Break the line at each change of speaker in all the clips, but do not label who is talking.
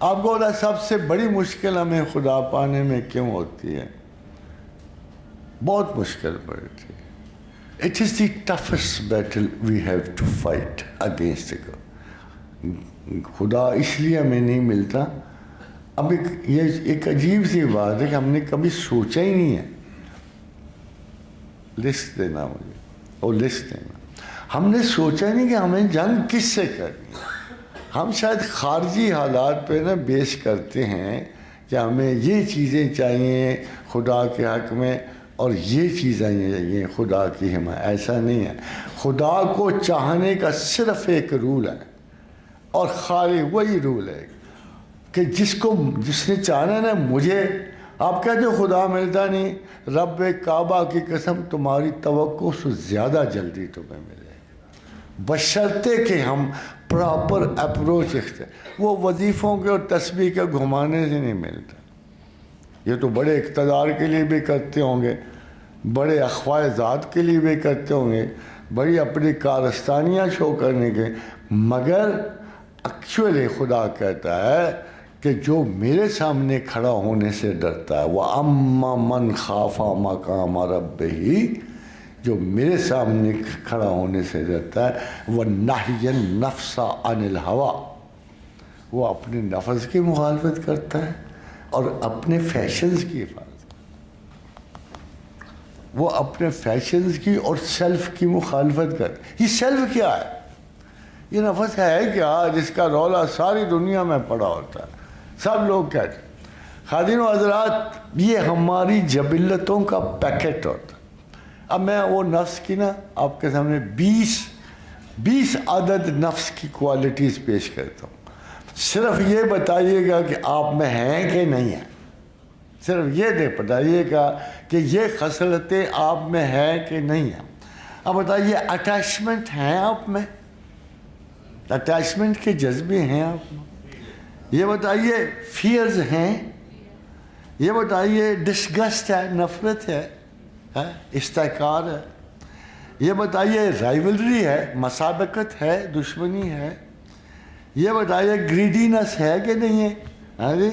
آپ کو بتا سب سے بڑی مشکل ہمیں خدا پانے میں کیوں ہوتی ہے؟ بہت مشکل پڑتی ہے. It is the toughest battle we have to fight against God. خدا اس لیے ہمیں نہیں ملتا. اب یہ ایک عجیب سی بات ہے کہ ہم نے کبھی سوچا ہی نہیں ہے. لسٹ دینا مجھے، اور لسٹ دینا. ہم نے سوچا نہیں کہ ہمیں جنگ کس سے کرنی ہے. ہم شاید خارجی حالات پہ نا بیس کرتے ہیں کہ ہمیں یہ چیزیں چاہیے خدا کے حق میں اور یہ چیزیں چاہیے خدا کی حمایت. ایسا نہیں ہے. خدا کو چاہنے کا صرف ایک رول ہے اور خالی وہی رول ہے کہ جس نے چاہنا ہے نا مجھے. آپ کہتے ہو خدا ملتا نہیں. رب کعبہ کی قسم تمہاری توقع سے زیادہ جلدی تمہیں ملے بشرطے کہ ہم پراپر اپروچ وہ وظیفوں کے اور تسبیح کے گھمانے سے نہیں ملتا. یہ تو بڑے اقتدار کے لیے بھی کرتے ہوں گے، بڑے اخوائے ذات کے لیے بھی کرتے ہوں گے، بڑی اپنی کارستانیاں شو کرنے کے. مگر ایکچولی خدا کہتا ہے کہ جو میرے سامنے کھڑا ہونے سے ڈرتا ہے وَأَمَّا مَنْ خَافَ مَقَامَ رَبِّهِ، جو میرے سامنے کھڑا ہونے سے ڈرتا ہے وَنَهْيَ النَّفْسَ عَنِ الْهَوَىٰ، وہ اپنے نفس کی مخالفت کرتا ہے اور اپنے فیشنز کی حفاظت. وہ اپنے فیشنز کی اور سیلف کی مخالفت کرتا ہے. یہ سیلف کیا ہے؟ یہ نفس ہے کیا جس کا رولا ساری دنیا میں پڑا ہوتا ہے؟ سب لوگ کہتے ہیں. خادین و حضرات، یہ ہماری جبلتوں کا پیکٹ ہوتا ہے. اب میں وہ نفس کی نا آپ کے سامنے 20 عدد نفس کی کوالٹیز پیش کرتا ہوں. صرف یہ بتائیے گا کہ آپ میں ہیں کہ نہیں ہیں. صرف یہ بتائیے گا کہ یہ خصلتیں آپ میں ہیں کہ نہیں ہیں. اب بتائیے اٹیچمنٹ ہیں آپ میں؟ اٹیچمنٹ کے جذبے ہیں آپ میں؟ یہ بتائیے فیئرز ہیں؟ یہ بتائیے ڈسگسٹ ہے، نفرت ہے، استحقار ہے؟ یہ بتائیے رائیولری ہے، مسابقت ہے، دشمنی ہے؟ یہ بتائیے گریڈینس ہے کہ نہیں ہے؟ ہاں جی.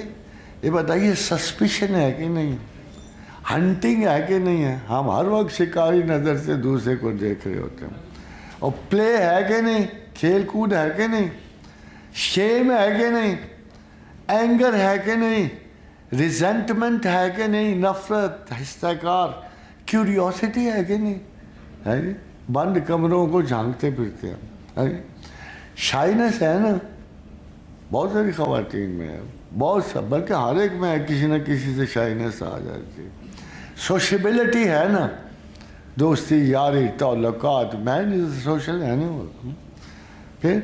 یہ بتائیے سسپیشن ہے کہ نہیں، ہنٹنگ ہے کہ نہیں ہے؟ ہم ہر وقت شکاری نظر سے دوسرے کو دیکھ رہے ہوتے ہیں. اور پلے ہے کہ نہیں، کھیل کود ہے کہ نہیں، شیم ہے کہ نہیں، اینگر ہے کہ نہیں، ریزنٹمنٹ ہے کہ نہیں، نفرت، استحقار، کیوریوسٹی ہے کہ نہیں. بند کمروں کو جھانکتے پھرتے ہیں. شائنس ہے نا، بہت ساری خواتین میں ہے، بہت سب، بلکہ ہر ایک میں کسی نہ کسی سے شائنس آ جاتی ہے. سوشیبلٹی ہے نا، دوستی یاری تعلقات، میں سوشل ہے نا. پھر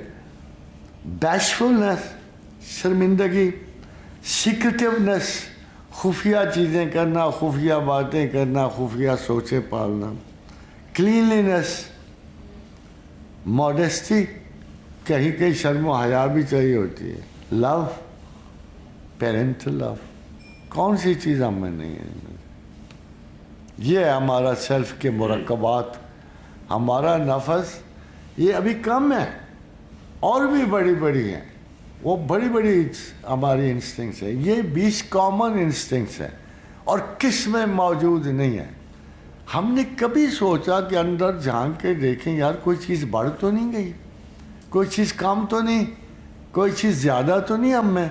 بیشفلنس، شرمندگی، سیکریٹیونیس، خفیہ چیزیں کرنا، خفیہ باتیں کرنا، خفیہ سوچیں پالنا. کلینلینس، ماڈسٹی، کہیں کہیں شرم و حیا بھی چاہیے ہوتی ہے. لو، پیرنٹل لو، کون سی چیز ہم میں نہیں ہے؟ یہ ہے ہمارا سیلف کے مرکبات. ہمارا نفس یہ ابھی کم ہے، اور بھی بڑی بڑی ہیں. وہ بڑی بڑی ہماری انسٹنکٹس ہیں. یہ 20 کامن انسٹنکٹس ہیں اور کس میں موجود نہیں ہیں. ہم نے کبھی سوچا کہ اندر جھانک کے دیکھیں یار کوئی چیز بڑھ تو نہیں گئی، کوئی چیز کم تو نہیں، کوئی چیز زیادہ تو نہیں ہم میں.